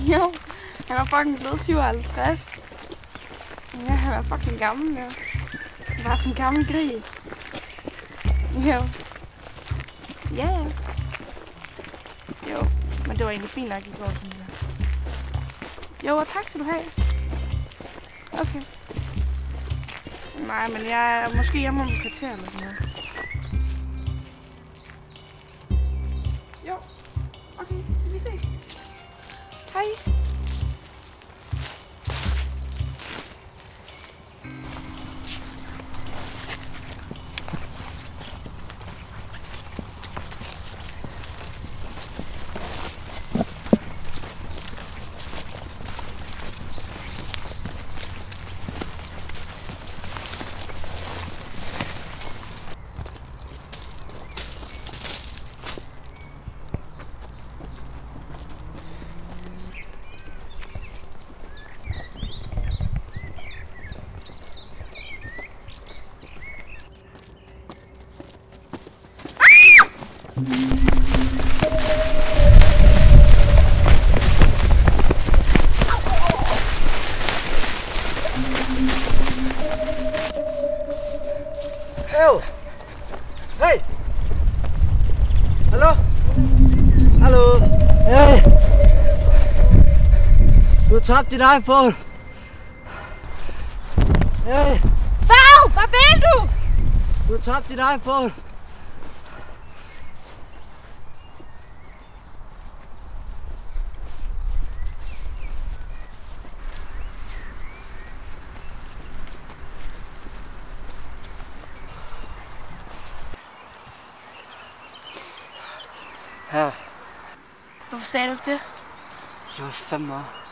Jo, han var fucking blevet 57. Ja, han er fucking gammel, ja. Han var sådan en gammel gris. Jo. Ja, ja. Jo, men det var egentlig fint nok i går, synes jeg. Jo, og tak skal du have. Okay. Nej, men jeg er måske hjemme om et kvarter eller sådan noget. Jo. Okay, vi ses. Hej. Øv! Hey! Hallo? Hallo? Hey! Du har tabt din iPhone! Hey! Hvad? Hvad vil du? Du har tabt din iPhone! Her. Hvorfor sagde du ikke det? Jeg var 5 år.